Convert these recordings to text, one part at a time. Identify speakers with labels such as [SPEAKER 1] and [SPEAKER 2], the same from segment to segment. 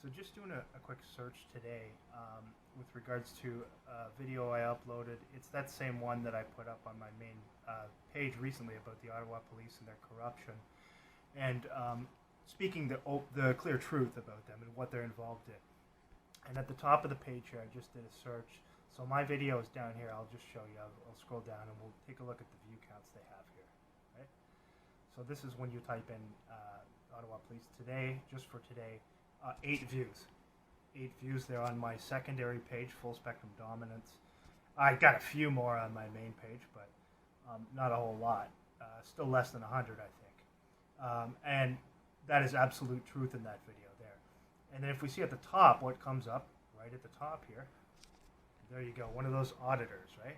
[SPEAKER 1] So just doing a quick search today with regards to a video I uploaded. It's that same one that I put up on my main page recently about the Ottawa police and their corruption, and speaking the clear truth about them and what they're involved in. And at the top of the page here, I just did a search. So my video is down here. I'll just show you. I'll scroll down and we'll take a look at the view counts they have here. Right? So this is when you type in Ottawa Police today, just for today, 8 views. 8 views there on my secondary page, Full Spectrum Dominance. I got a few more on my main page, but not a whole lot. Still less than 100, I think. And that is absolute truth in that video there. And then if we see at the top what comes up, right at the top here, there you go, one of those auditors, right?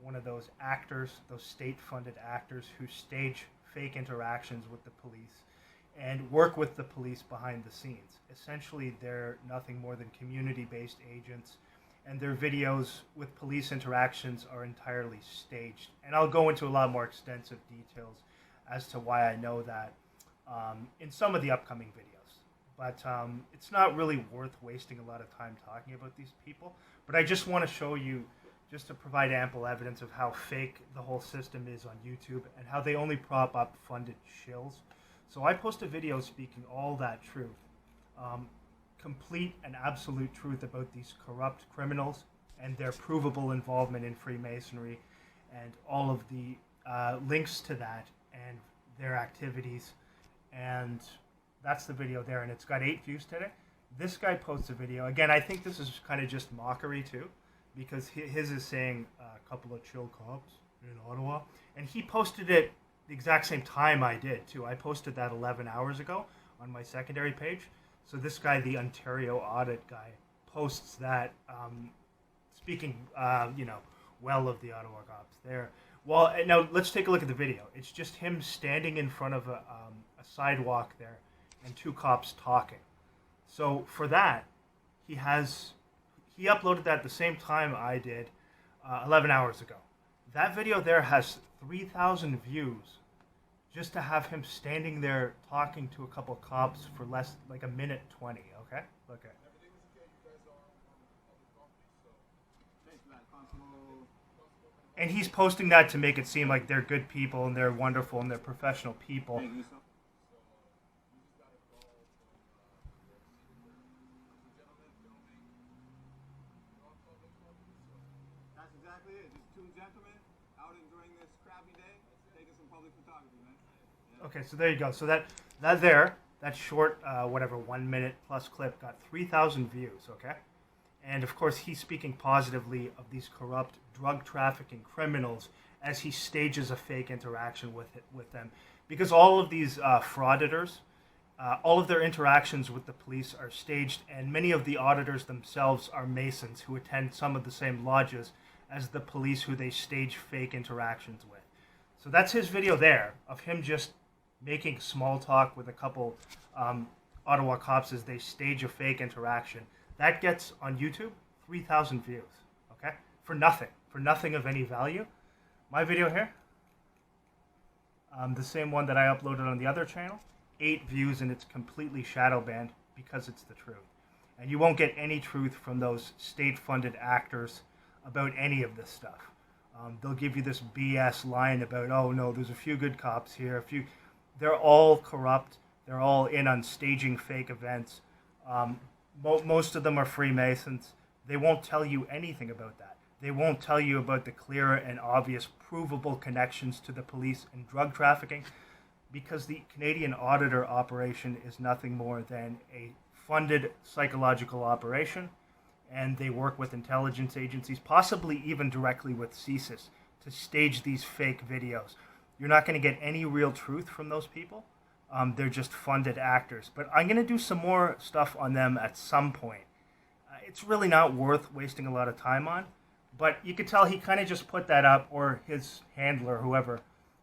[SPEAKER 1] One of those actors, those state-funded actors who stage fake interactions with the police and work with the police behind the scenes. Essentially, they're nothing more than community-based agents, and their videos with police interactions are entirely staged. And I'll go into a lot more extensive details as to why I know that in some of the upcoming videos. But it's not really worth wasting a lot of time talking about these people. But I just want to show you, just to provide ample evidence of how fake the whole system is on YouTube and how they only prop up funded shills. So I post a video speaking all that truth, complete and absolute truth about these corrupt criminals and their provable involvement in Freemasonry and all of the links to that and their activities. And that's the video there, and it's got 8 views today. This guy posts a video. Again, I think this is kind of just mockery too, because his is saying a couple of chill cops in Ottawa, and he posted it the exact same time I did too. I posted that 11 hours ago on my secondary page. So this guy, the Ontario audit guy, posts that speaking, well of the Ottawa cops there. Well, now let's take a look at the video. It's just him standing in front of a sidewalk there and 2 cops talking. So for that, he uploaded that at the same time I did 11 hours ago. That video there has 3,000 views just to have him standing there talking to a couple cops for less, like a minute 20, okay? Okay. And he's posting that to make it seem like they're good people and they're wonderful and they're professional people.
[SPEAKER 2] That's exactly it. Just 2 gentlemen out enjoying this crappy day, taking some public photography, man. Yeah.
[SPEAKER 1] Okay, so there you go. So that short, 1 minute plus clip got 3,000 views, okay? And of course, he's speaking positively of these corrupt drug trafficking criminals as he stages a fake interaction with them. Because all of these frauditors, all of their interactions with the police are staged, and many of the auditors themselves are Masons who attend some of the same lodges as the police who they stage fake interactions with. So that's his video there, of him just making small talk with a couple Ottawa cops as they stage a fake interaction. That gets on YouTube 3,000 views, okay? For nothing of any value. My video here, the same one that I uploaded on the other channel, 8 views, and it's completely shadow banned because it's the truth. And you won't get any truth from those state-funded actors about any of this stuff. They'll give you this BS line about, oh no, there's a few good cops here. They're all corrupt. They're all in on staging fake events. Most of them are Freemasons. They won't tell you anything about that. They won't tell you about the clear and obvious provable connections to the police and drug trafficking, because the Canadian auditor operation is nothing more than a funded psychological operation, and they work with intelligence agencies, possibly even directly with CSIS, to stage these fake videos. You're not going to get any real truth from those people. They're just funded actors. But I'm going to do some more stuff on them at some point. It's really not worth wasting a lot of time on. But you could tell he kind of just put that up, or his handler, whoever,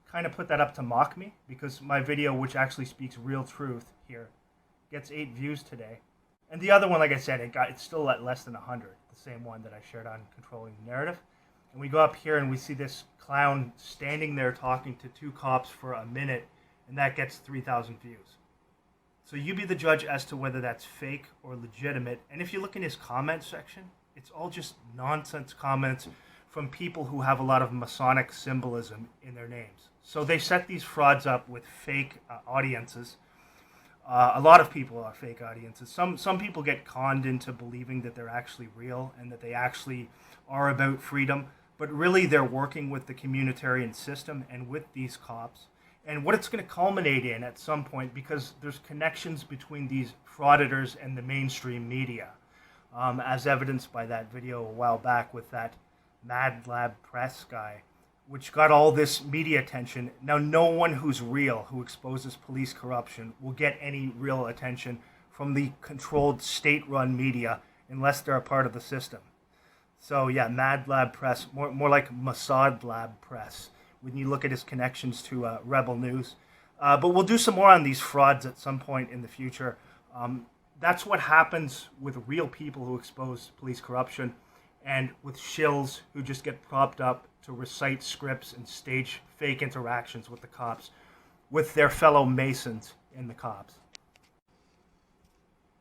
[SPEAKER 1] kind of put that up to mock me, because my video, which actually speaks real truth here, gets 8 views today. And the other one, like I said, it's still at less than 100, the same one that I shared on Controlling the Narrative. And we go up here and we see this clown standing there talking to 2 cops for a minute, and that gets 3,000 views. So you be the judge as to whether that's fake or legitimate. And if you look in his comment section, it's all just nonsense comments from people who have a lot of Masonic symbolism in their names. So they set these frauds up with fake audiences. A lot of people are fake audiences. Some people get conned into believing that they're actually real and that they actually are about freedom, but really they're working with the communitarian system and with these cops. And what it's going to culminate in at some point, because there's connections between these frauditors and the mainstream media, as evidenced by that video a while back with that Mad Lab Press guy, which got all this media attention. Now, no one who's real, who exposes police corruption, will get any real attention from the controlled state-run media unless they're a part of the system. So yeah, Mad Lab Press, more like Mossad Lab Press, when you look at his connections to Rebel News. But we'll do some more on these frauds at some point in the future. That's what happens with real people who expose police corruption, and with shills who just get propped up to recite scripts and stage fake interactions with the cops, with their fellow Masons and the cops.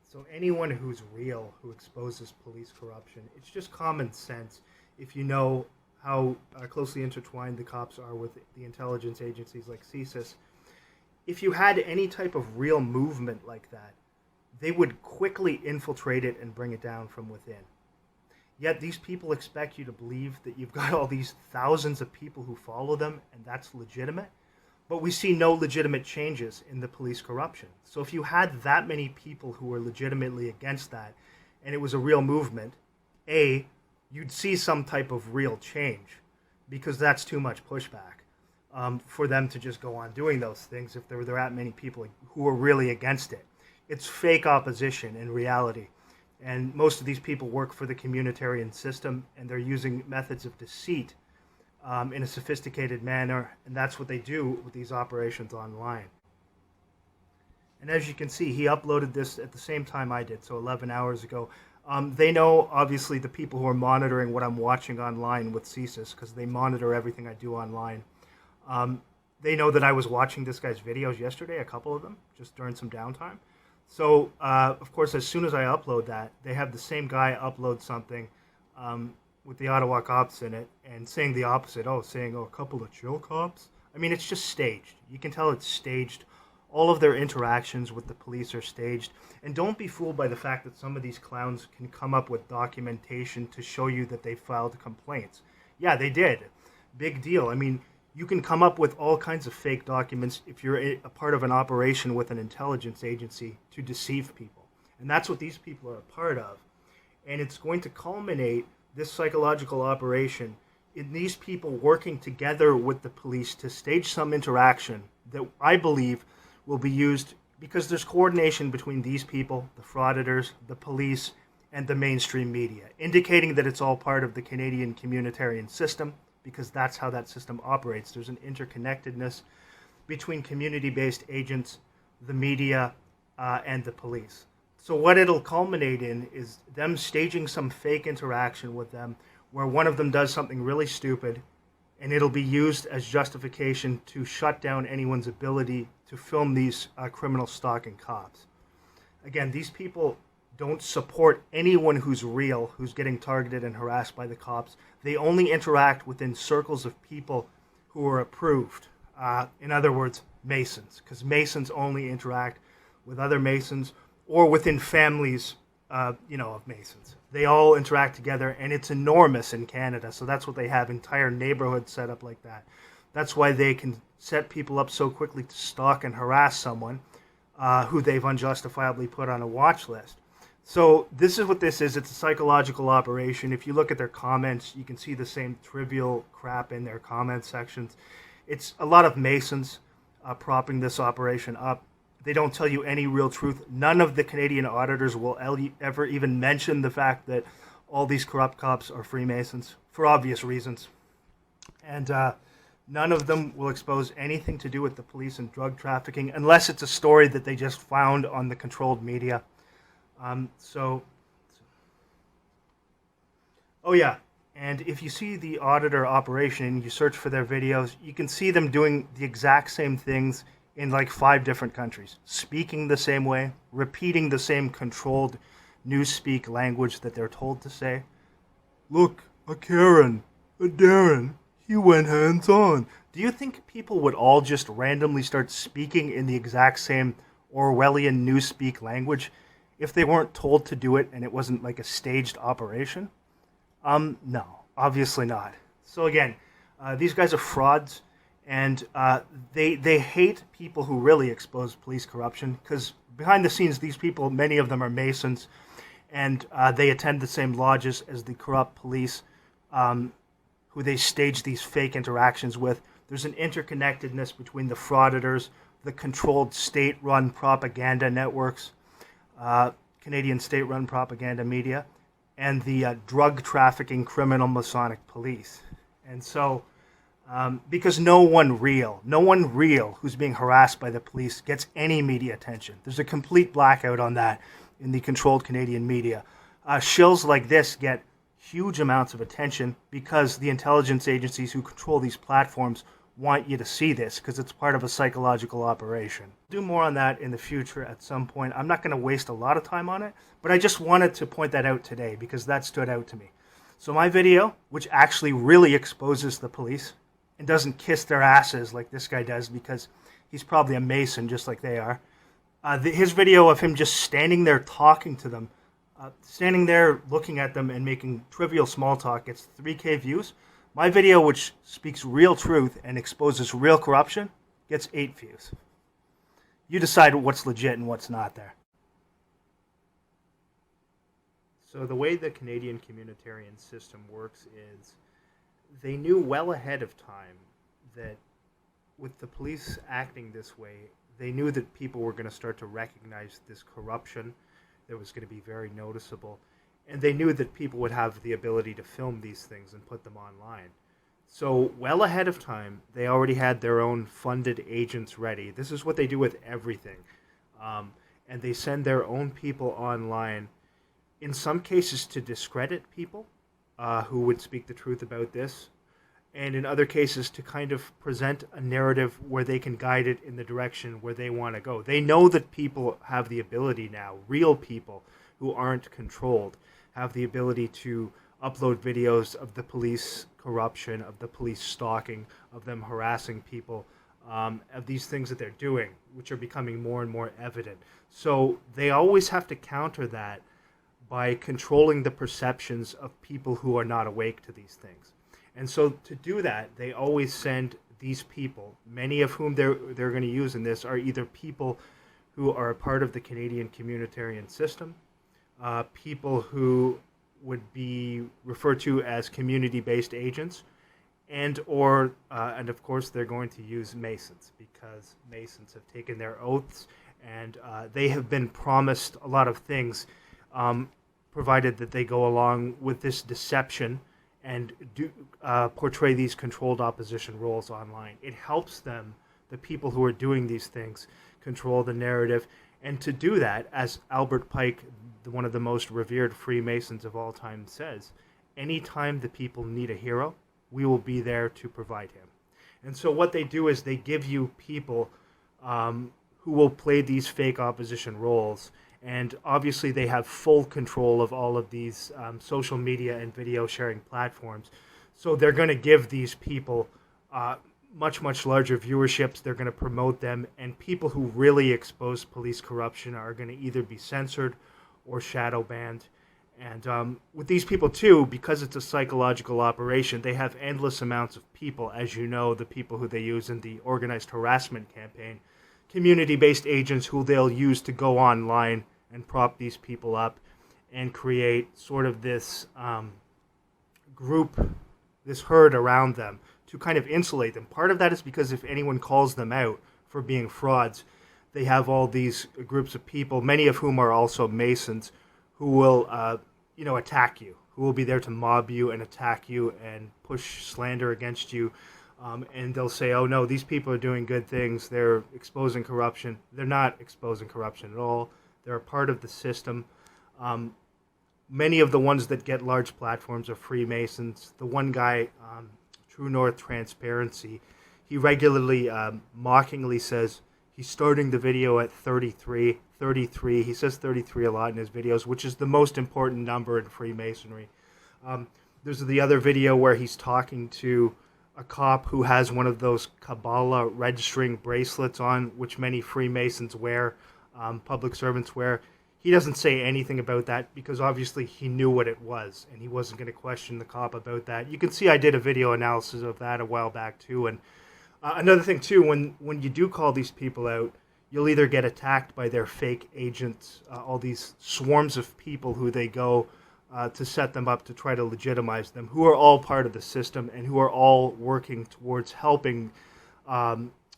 [SPEAKER 1] So anyone who's real, who exposes police corruption, it's just common sense if you know how closely intertwined the cops are with the intelligence agencies like CSIS. If you had any type of real movement like that, they would quickly infiltrate it and bring it down from within. Yet these people expect you to believe that you've got all these thousands of people who follow them and that's legitimate. But we see no legitimate changes in the police corruption. So if you had that many people who were legitimately against that and it was a real movement, you'd see some type of real change, because that's too much pushback for them to just go on doing those things if there were that many people who were really against it. It's fake opposition in reality. And most of these people work for the communitarian system, and they're using methods of deceit in a sophisticated manner, and that's what they do with these operations online. And as you can see, he uploaded this at the same time I did, so 11 hours ago. They know, obviously, the people who are monitoring what I'm watching online with CSIS, because they monitor everything I do online. They know that I was watching this guy's videos yesterday, a couple of them, just during some downtime. So, of course, as soon as I upload that, they have the same guy upload something with the Ottawa cops in it and saying the opposite. Saying a couple of chill cops. I mean, it's just staged. You can tell it's staged. All of their interactions with the police are staged. And don't be fooled by the fact that some of these clowns can come up with documentation to show you that they filed complaints. Yeah, they did. Big deal. I mean, you can come up with all kinds of fake documents if you're a part of an operation with an intelligence agency to deceive people. And that's what these people are a part of. And it's going to culminate, this psychological operation, in these people working together with the police to stage some interaction that I believe will be used, because there's coordination between these people, the Frauditors, the police, and the mainstream media, indicating that it's all part of the Canadian communitarian system, because that's how that system operates. There's an interconnectedness between community-based agents, the media, and the police. So what it'll culminate in is them staging some fake interaction with them where one of them does something really stupid, and it'll be used as justification to shut down anyone's ability to film these criminal stalking cops. Again, these people don't support anyone who's real, who's getting targeted and harassed by the cops. They only interact within circles of people who are approved. In other words, Masons, because Masons only interact with other Masons or within families, of Masons. They all interact together, and it's enormous in Canada. So that's what they have, entire neighborhoods set up like that. That's why they can set people up so quickly to stalk and harass someone who they've unjustifiably put on a watch list. So this is what this is. It's a psychological operation. If you look at their comments, you can see the same trivial crap in their comment sections. It's a lot of Masons propping this operation up. They don't tell you any real truth. None of the Canadian auditors will ever even mention the fact that all these corrupt cops are Freemasons, for obvious reasons. And none of them will expose anything to do with the police and drug trafficking, unless it's a story that they just found on the controlled media. And if you see the auditor operation and you search for their videos, you can see them doing the exact same things in like 5 different countries, speaking the same way, repeating the same controlled newspeak language that they're told to say. Look, a Karen, a Darren, he went hands-on. Do you think people would all just randomly start speaking in the exact same Orwellian newspeak language if they weren't told to do it and it wasn't like a staged operation? No, obviously not. So again, these guys are frauds, and they hate people who really expose police corruption, because behind the scenes, these people, many of them are Masons, and they attend the same lodges as the corrupt police, who they stage these fake interactions with. There's an interconnectedness between the Frauditors, the controlled state-run propaganda networks, Canadian state-run propaganda media, and the drug trafficking criminal Masonic police. And so, because no one real who's being harassed by the police gets any media attention. There's a complete blackout on that in the controlled Canadian media. Shills like this get huge amounts of attention because the intelligence agencies who control these platforms want you to see this, because it's part of a psychological operation. Do more on that in the future at some point. I'm not going to waste a lot of time on it, but I just wanted to point that out today because that stood out to me. So my video, which actually really exposes the police and doesn't kiss their asses like this guy does because he's probably a Mason just like they are, his video of him just standing there talking to them, standing there looking at them and making trivial small talk gets 3K views. My video, which speaks real truth and exposes real corruption, gets 8 views. You decide what's legit and what's not there. So the way the Canadian communitarian system works is they knew well ahead of time that with the police acting this way, they knew that people were going to start to recognize this corruption that was going to be very noticeable. And they knew that people would have the ability to film these things and put them online. So well ahead of time, they already had their own funded agents ready. This is what they do with everything. And they send their own people online, in some cases to discredit people who would speak the truth about this, and in other cases to kind of present a narrative where they can guide it in the direction where they want to go. They know that people have the ability now, real people who aren't controlled, have the ability to upload videos of the police corruption, of the police stalking, of them harassing people, of these things that they're doing, which are becoming more and more evident. So they always have to counter that by controlling the perceptions of people who are not awake to these things. And so to do that, they always send these people, many of whom they're going to use in this are either people who are a part of the Canadian communitarian system, people who would be referred to as community-based agents, and of course they're going to use Masons, because Masons have taken their oaths and they have been promised a lot of things, provided that they go along with this deception and do portray these controlled opposition roles online. It helps them, the people who are doing these things, control the narrative. And to do that, as Albert Pike, one of the most revered Freemasons of all time, says, anytime the people need a hero, we will be there to provide him. And so what they do is they give you people who will play these fake opposition roles. And obviously they have full control of all of these social media and video sharing platforms. So they're going to give these people much, much larger viewerships. They're going to promote them. And people who really expose police corruption are going to either be censored or shadow banned. And with these people too, because it's a psychological operation, they have endless amounts of people. As you know, the people who they use in the organized harassment campaign, community-based agents who they'll use to go online and prop these people up and create sort of this group, this herd around them to kind of insulate them. Part of that is because if anyone calls them out for being frauds, they have all these groups of people, many of whom are also Masons, who will attack you, who will be there to mob you and attack you and push slander against you. And they'll say, oh no, these people are doing good things, they're exposing corruption. They're not exposing corruption at all. They're a part of the system. Many of the ones that get large platforms are Freemasons. The one guy, True North Transparency, he regularly mockingly says He's starting the video at 33. 33. He says 33 a lot in his videos, which is the most important number in Freemasonry. There's the other video where he's talking to a cop who has one of those Kabbalah registering bracelets on, which many Freemasons wear, public servants wear. He doesn't say anything about that because obviously he knew what it was and he wasn't going to question the cop about that. You can see I did a video analysis of that a while back too. And another thing too, when you do call these people out, you'll either get attacked by their fake agents, all these swarms of people who they go to set them up to try to legitimize them, who are all part of the system and who are all working towards helping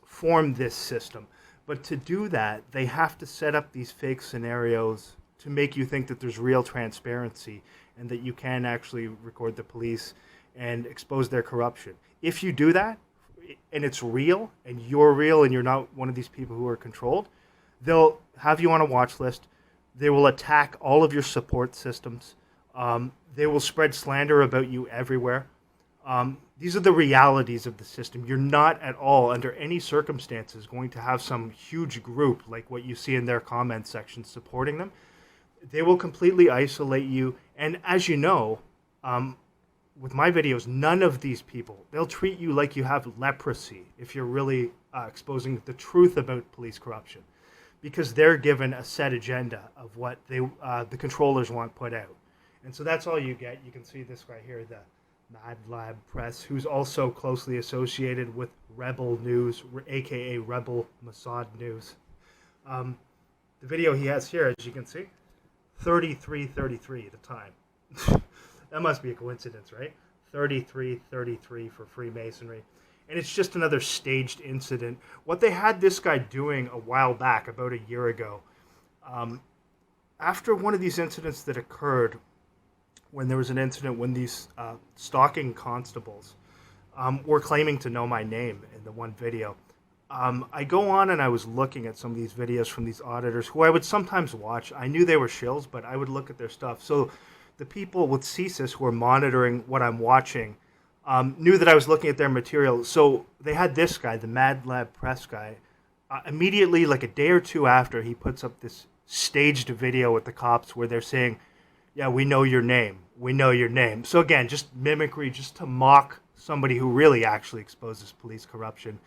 [SPEAKER 1] form this system. But to do that, they have to set up these fake scenarios to make you think that there's real transparency and that you can actually record the police and expose their corruption. If you do that, and it's real, and you're not one of these people who are controlled, they'll have you on a watch list. They will attack all of your support systems. They will spread slander about you everywhere. These are the realities of the system. You're not at all, under any circumstances, going to have some huge group like what you see in their comment section supporting them. They will completely isolate you. And as you know, with my videos, none of these people, they'll treat you like you have leprosy if you're really exposing the truth about police corruption, because they're given a set agenda of what the controllers want put out. And so that's all you get. You can see this right here, the Mad Lab Press, who's also closely associated with Rebel News, aka Rebel Mossad News. The video he has here, as you can see, 33:33 at the time. That must be a coincidence, right? 33:33 for Freemasonry. And it's just another staged incident. What they had this guy doing a while back, about a year ago, after one of these incidents that occurred, when there was an incident when these stalking constables were claiming to know my name in the one video. I go on and I was looking at some of these videos from these auditors who I would sometimes watch. I knew they were shills, but I would look at their stuff. So the people with CSIS who are monitoring what I'm watching knew that I was looking at their material. So they had this guy, the Mad Lab Press guy, immediately, like a day or two after, he puts up this staged video with the cops where they're saying, yeah, we know your name. We know your name. So again, just mimicry, just to mock somebody who really actually exposes police corruption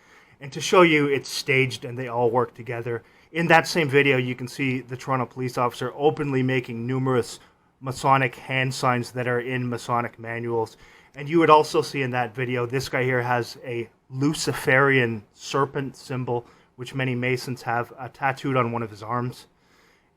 [SPEAKER 1] and to show you it's staged and they all work together. In that same video, you can see the Toronto police officer openly making numerous Masonic hand signs that are in Masonic manuals. And you would also see in that video, this guy here has a Luciferian serpent symbol, which many Masons have tattooed on one of his arms.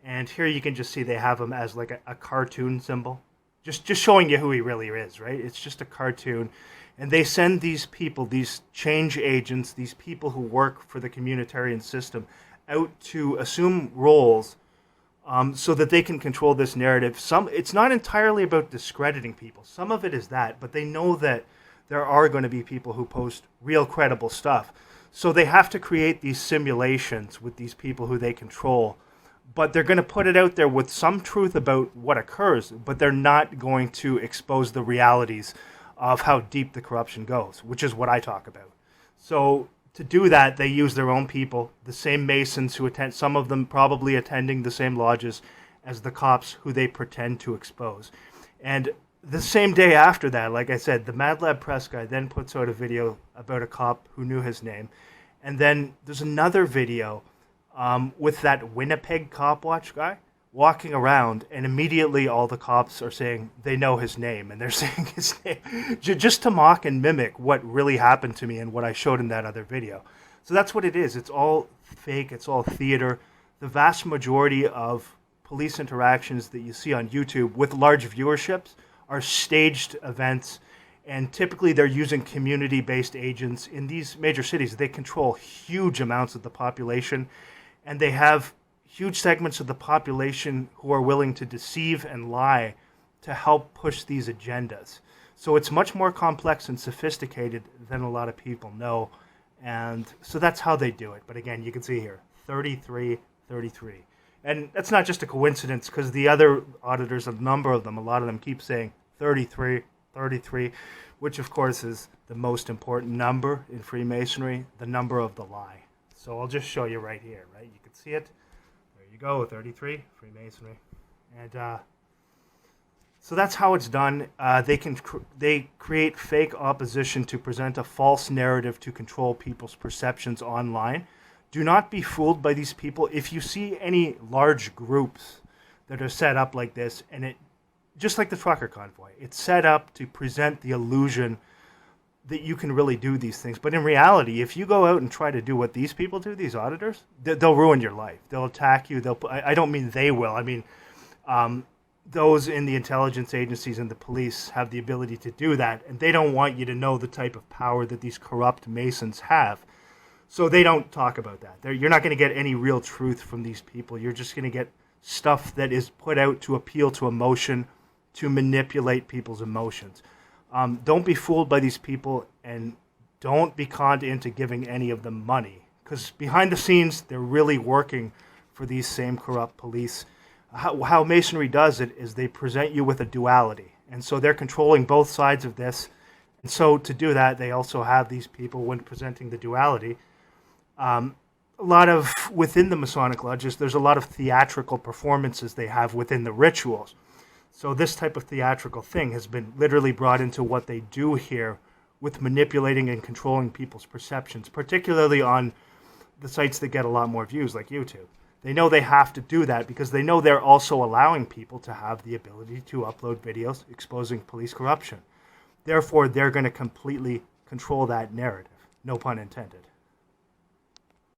[SPEAKER 1] And here you can just see they have him as like a cartoon symbol. Just showing you who he really is, right? It's just a cartoon. And they send these people, these change agents, these people who work for the communitarian system, out to assume roles so that they can control this narrative. It's not entirely about discrediting people. Some of it is that, but they know that there are going to be people who post real credible stuff. So they have to create these simulations with these people who they control. But they're going to put it out there with some truth about what occurs, but they're not going to expose the realities of how deep the corruption goes, which is what I talk about. So to do that, they use their own people, the same Masons who attend, some of them probably attending the same lodges as the cops who they pretend to expose. And the same day after that, like I said, the Mad Lab Press guy then puts out a video about a cop who knew his name. And then there's another video with that Winnipeg cop watch guy walking around, and immediately all the cops are saying they know his name, and they're saying his name just to mock and mimic what really happened to me and what I showed in that other video. So that's what it is. It's all fake. It's all theater. The vast majority of police interactions that you see on YouTube with large viewerships are staged events, and typically they're using community-based agents. In these major cities, they control huge amounts of the population, and they have huge segments of the population who are willing to deceive and lie to help push these agendas. So it's much more complex and sophisticated than a lot of people know. And so that's how they do it. But again, you can see here, 33, 33. And that's not just a coincidence, because the other auditors, a number of them, a lot of them keep saying 33, 33, which of course is the most important number in Freemasonry, the number of the lie. So I'll just show you right here, right? You can see it. There you go, 33, Freemasonry. And so that's how it's done. They create fake opposition to present a false narrative to control people's perceptions online. Do not be fooled by these people. If you see any large groups that are set up like this, and it, just like the trucker convoy, it's set up to present the illusion that you can really do these things. But in reality, if you go out and try to do what these people do, these auditors, they'll ruin your life. They'll attack you. I don't mean they will. I mean, those in the intelligence agencies and the police have the ability to do that, and they don't want you to know the type of power that these corrupt Masons have. So they don't talk about that. You're not going to get any real truth from these people. You're just going to get stuff that is put out to appeal to emotion, to manipulate people's emotions. Don't be fooled by these people, and don't be conned into giving any of them money, because behind the scenes, they're really working for these same corrupt police. How Masonry does it is they present you with a duality, and so they're controlling both sides of this. And so to do that, they also have these people, when presenting the duality, a lot of, within the Masonic lodges, there's a lot of theatrical performances they have within the rituals. So this type of theatrical thing has been literally brought into what they do here with manipulating and controlling people's perceptions, particularly on the sites that get a lot more views, like YouTube. They know they have to do that because they know they're also allowing people to have the ability to upload videos exposing police corruption. Therefore, they're going to completely control that narrative. No pun intended.